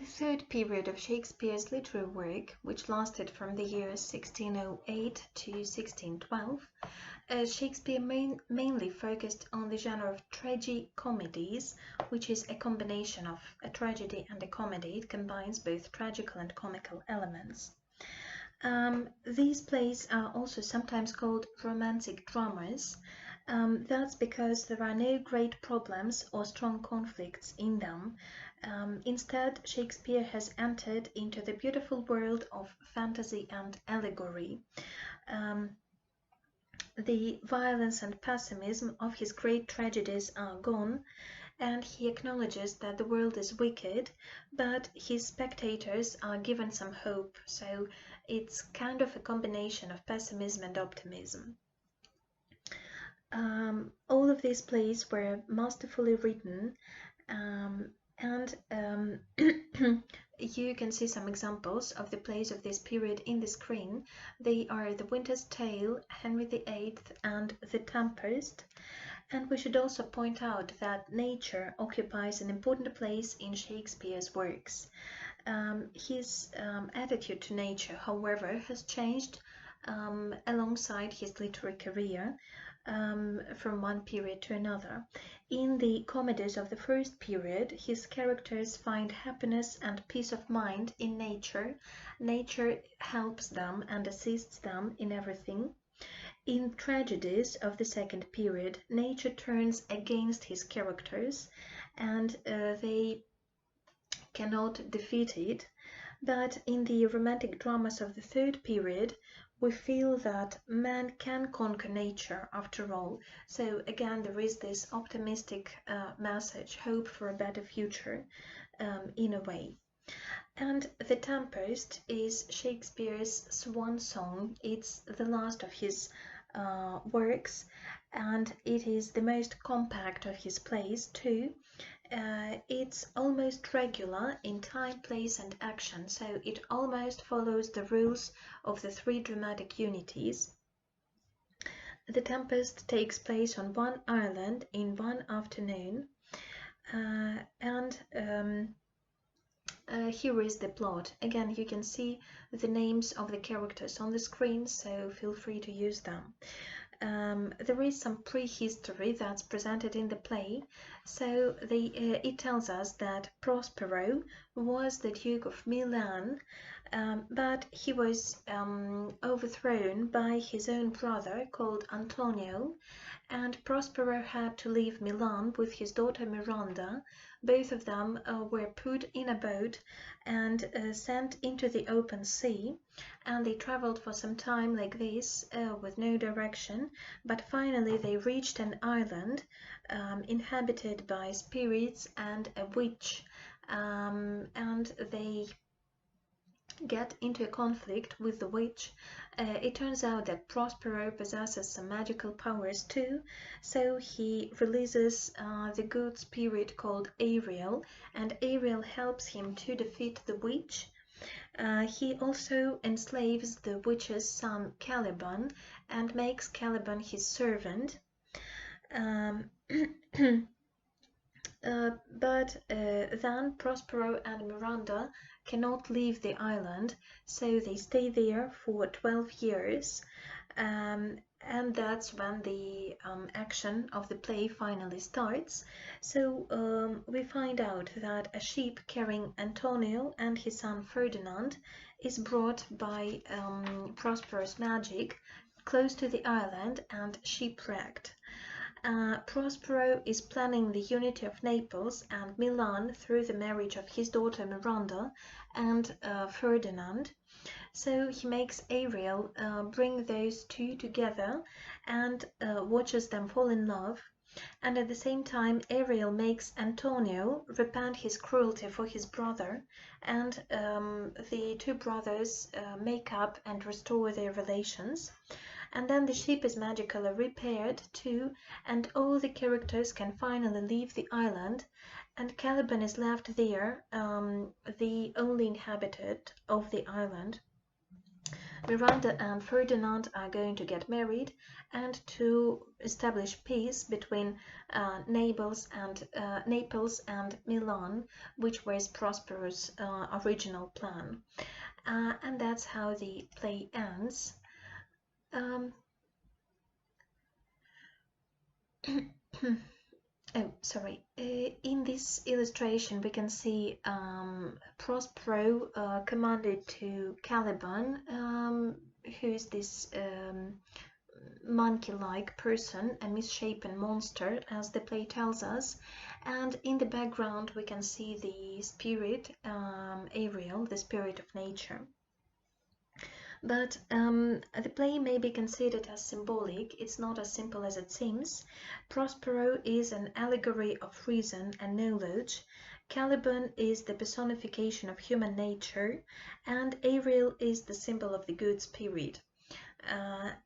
the third period of Shakespeare's literary work, which lasted from the years 1608 to 1612, Shakespeare mainly focused on the genre of tragi-comedies, which is a combination of a tragedy and a comedy. It combines both tragical and comical elements. These plays are also sometimes called romantic dramas. That's because there are no great problems or strong conflicts in them. Instead, Shakespeare has entered into the beautiful world of fantasy and allegory. The violence and pessimism of his great tragedies are gone, and he acknowledges that the world is wicked, but his spectators are given some hope, so it's kind of a combination of pessimism and optimism. All of these plays were masterfully written, and you can see some examples of the plays of this period in the screen. They are The Winter's Tale, Henry VIII, and The Tempest. And we should also point out that nature occupies an important place in Shakespeare's works. His attitude to nature, however, has changed alongside his literary career from one period to another. In the comedies of the first period, his characters find happiness and peace of mind in nature. Nature helps them and assists them in everything. In tragedies of the second period, nature turns against his characters, and they cannot defeat it. But in the romantic dramas of the third period, we feel that man can conquer nature after all. So again, there is this optimistic message, hope for a better future in a way. And The Tempest is Shakespeare's swan song. It's the last of his works, and it is the most compact of his plays too. It's almost regular in time, place, and action, so it almost follows the rules of the three dramatic unities. The Tempest takes place on one island in one afternoon, and here is the plot. Again, you can see the names of the characters on the screen, so feel free to use them. There is some prehistory that's presented in the play. So it tells us that Prospero was the Duke of Milan, but he was overthrown by his own brother called Antonio, and Prospero had to leave Milan with his daughter Miranda. Both of them were put in a boat and sent into the open sea, and they traveled for some time like this with no direction, but finally they reached an island inhabited by spirits and a witch, and they get into a conflict with the witch. It turns out that Prospero possesses some magical powers too, so he releases the good spirit called Ariel, and Ariel helps him to defeat the witch. He also enslaves the witch's son Caliban and makes Caliban his servant. But then Prospero and Miranda cannot leave the island, so they stay there for 12 years, and that's when the action of the play finally starts. So we find out that a ship carrying Antonio and his son Ferdinand is brought by Prospero's magic close to the island and shipwrecked. Prospero is planning the unity of Naples and Milan through the marriage of his daughter Miranda and Ferdinand. So he makes Ariel bring those two together and watches them fall in love. And at the same time, Ariel makes Antonio repent his cruelty for his brother, and the two brothers make up and restore their relations. And then the ship is magically repaired too, and all the characters can finally leave the island, and Caliban is left there, the only inhabitant of the island. Miranda and Ferdinand are going to get married and to establish peace between Naples and Milan, which was Prospero's original plan. And that's how the play ends. Um, Oh, sorry. In this illustration, we can see Prospero commanded to Caliban, who's this monkey-like person, a misshapen monster, as the play tells us. And in the background, we can see the spirit, Ariel, the spirit of nature. But the play may be considered as symbolic. It's not as simple as it seems. Prospero is an allegory of reason and knowledge. Caliban is the personification of human nature, and Ariel is the symbol of the good spirit.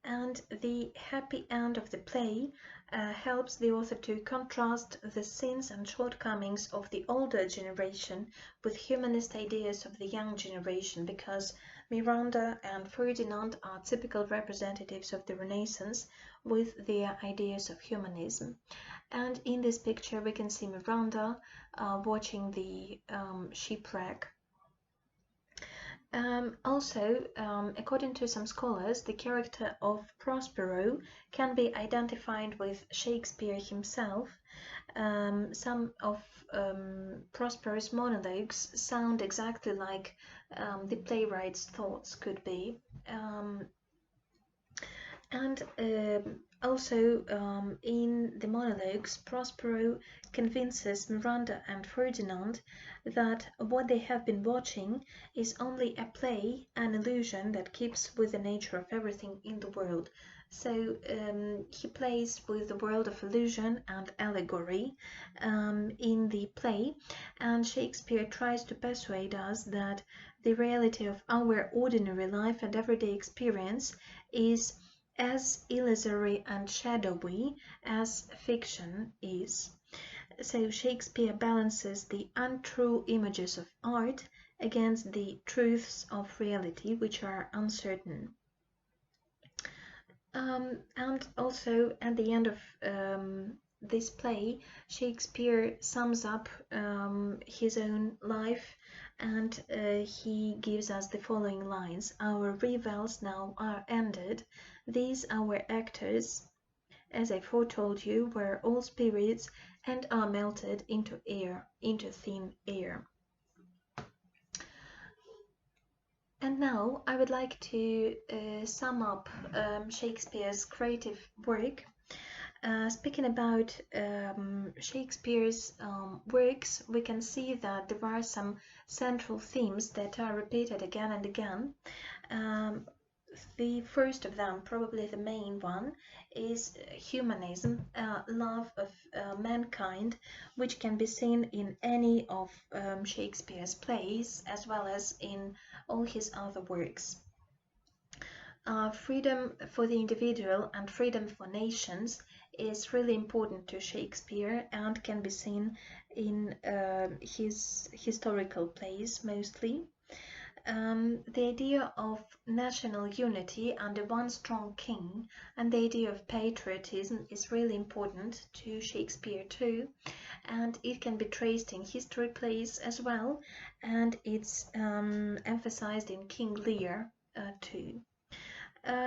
And the happy end of the play helps the author to contrast the sins and shortcomings of the older generation with humanist ideas of the young generation, because Miranda and Ferdinand are typical representatives of the Renaissance with their ideas of humanism. And in this picture we can see Miranda watching the shipwreck. According to some scholars, the character of Prospero can be identified with Shakespeare himself. Some of Prospero's monologues sound exactly like the playwright's thoughts could be. In the monologues, Prospero convinces Miranda and Ferdinand that what they have been watching is only a play, an illusion that keeps with the nature of everything in the world. So he plays with the world of illusion and allegory in the play, and Shakespeare tries to persuade us that the reality of our ordinary life and everyday experience is as illusory and shadowy as fiction is. So Shakespeare balances the untrue images of art against the truths of reality, which are uncertain. And also at the end of this play, Shakespeare sums up his own life, and he gives us the following lines: "Our revels now are ended. These our actors, as I foretold you, were all spirits and are melted into air, into thin air." And now I would like to sum up Shakespeare's creative work. Speaking about Shakespeare's works, we can see that there are some central themes that are repeated again and again. The first of them, probably the main one, is humanism, love of mankind, which can be seen in any of Shakespeare's plays as well as in all his other works. Freedom for the individual and freedom for nations is really important to Shakespeare and can be seen in his historical plays mostly. The idea of national unity under one strong king and the idea of patriotism is really important to Shakespeare too, and it can be traced in history plays as well, and it's emphasized in King Lear too.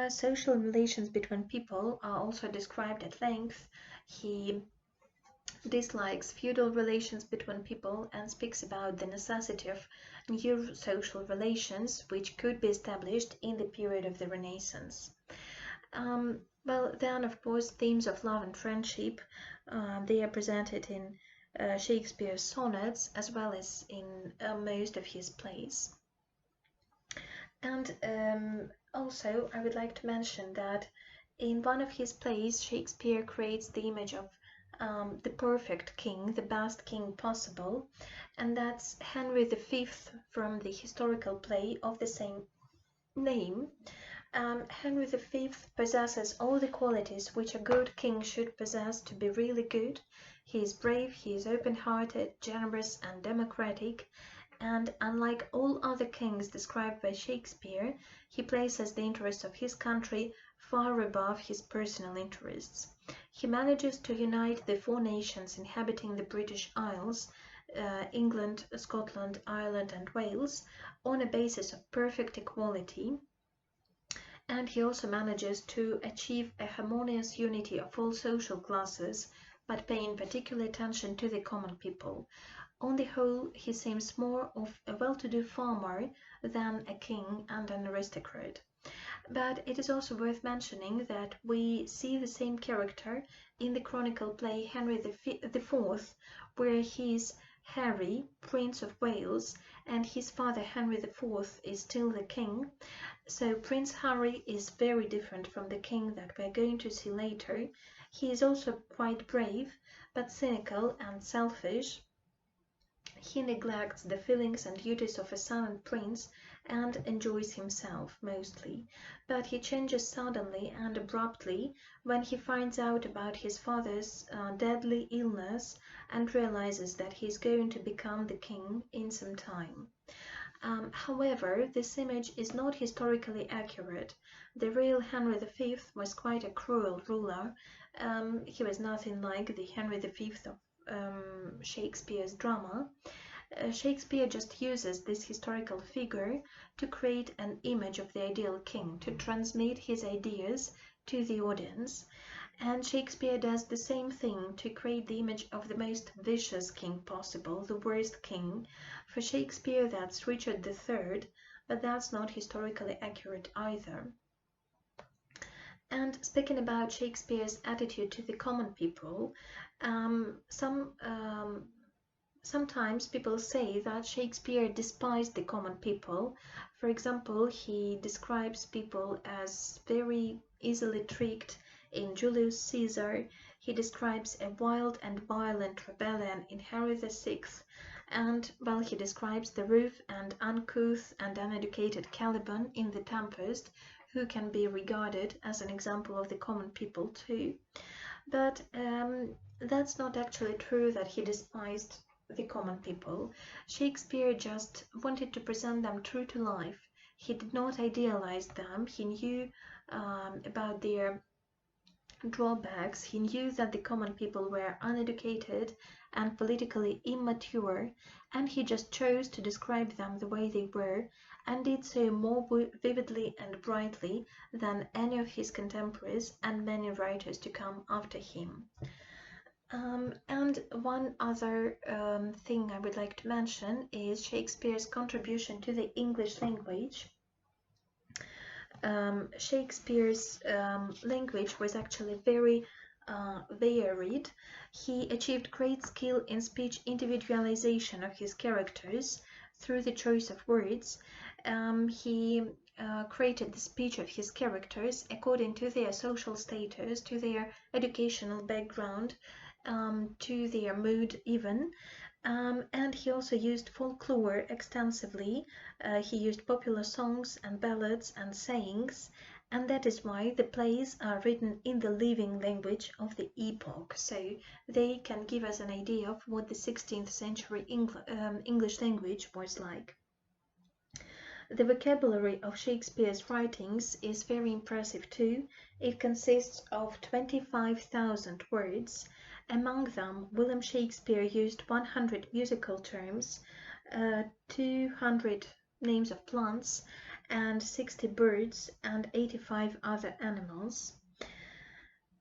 Social relations between people are also described at length. He dislikes feudal relations between people and speaks about the necessity of new social relations which could be established in the period of the Renaissance. Well, then, of course, themes of love and friendship, they are presented in Shakespeare's sonnets as well as in most of his plays. And also, I would like to mention that in one of his plays, Shakespeare creates the image of the perfect king, the best king possible, and that's Henry V from the historical play of the same name. Henry V possesses all the qualities which a good king should possess to be really good. He is brave, he is open-hearted, generous and democratic, and unlike all other kings described by Shakespeare, he places the interests of his country far above his personal interests. He manages to unite the four nations inhabiting the British Isles, England, Scotland, Ireland, and Wales, on a basis of perfect equality, and he also manages to achieve a harmonious unity of all social classes, but paying particular attention to the common people. On the whole, he seems more of a well-to-do farmer than a king and an aristocrat. But it is also worth mentioning that we see the same character in the chronicle play Henry IV, where he is Harry, Prince of Wales, and his father Henry IV is still the king. So Prince Harry is very different from the king that we're going to see later. He is also quite brave, but cynical and selfish. He neglects the feelings and duties of a son and prince and enjoys himself mostly, but he changes suddenly and abruptly when he finds out about his father's deadly illness and realizes that he is going to become the king in some time. However, this image is not historically accurate. The real Henry V was quite a cruel ruler. He was nothing like the Henry V of Shakespeare's drama. Shakespeare just uses this historical figure to create an image of the ideal king, to transmit his ideas to the audience. And Shakespeare does the same thing to create the image of the most vicious king possible, the worst king. For Shakespeare, that's Richard III, but that's not historically accurate either. And speaking about Shakespeare's attitude to the common people, sometimes people say that Shakespeare despised the common people. For example, he describes people as very easily tricked in Julius Caesar. He describes a wild and violent rebellion in Henry VI, and well, he describes the rough and uncouth and uneducated Caliban in The Tempest, who can be regarded as an example of the common people too. But that's not actually true that he despised the common people. Shakespeare just wanted to present them true to life. He did not idealize them. He knew about their drawbacks. He knew that the common people were uneducated and politically immature, and he just chose to describe them the way they were, and did so more vividly and brightly than any of his contemporaries and many writers to come after him. And one other thing I would like to mention is Shakespeare's contribution to the English language. Shakespeare's language was actually very varied. He achieved great skill in speech individualization of his characters through the choice of words. He created the speech of his characters according to their social status, to their educational background, to their mood even. And he also used folklore extensively. He used popular songs and ballads and sayings, and that is why the plays are written in the living language of the epoch, so they can give us an idea of what the 16th century English language was like. The vocabulary of Shakespeare's writings is very impressive too. It consists of 25,000 words. Among them, William Shakespeare used 100 musical terms, 200 names of plants, and 60 birds, and 85 other animals.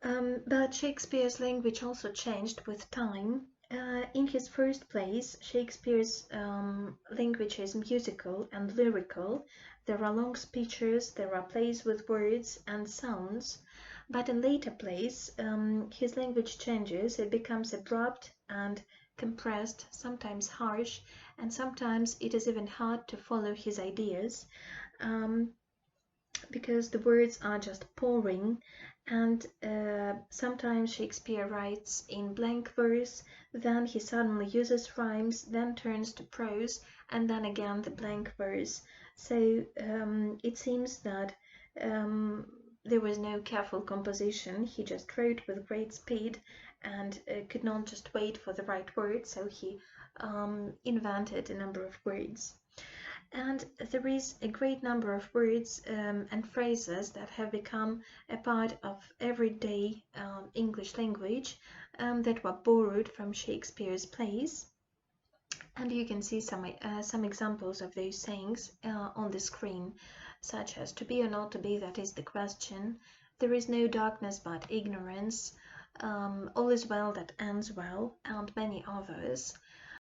But Shakespeare's language also changed with time. In his first plays, Shakespeare's language is musical and lyrical. There are long speeches, there are plays with words and sounds. But in later plays, his language changes. It becomes abrupt and compressed, sometimes harsh, and sometimes it is even hard to follow his ideas, because the words are just pouring. And sometimes Shakespeare writes in blank verse, then he suddenly uses rhymes, then turns to prose, and then again the blank verse. So it seems that there was no careful composition. He just wrote with great speed and could not just wait for the right word, so he invented a number of words. And there is a great number of words and phrases that have become a part of everyday English language that were borrowed from Shakespeare's plays. And you can see some examples of those sayings on the screen, such as "to be or not to be, that is the question," "there is no darkness but ignorance," "all is well that ends well," and many others.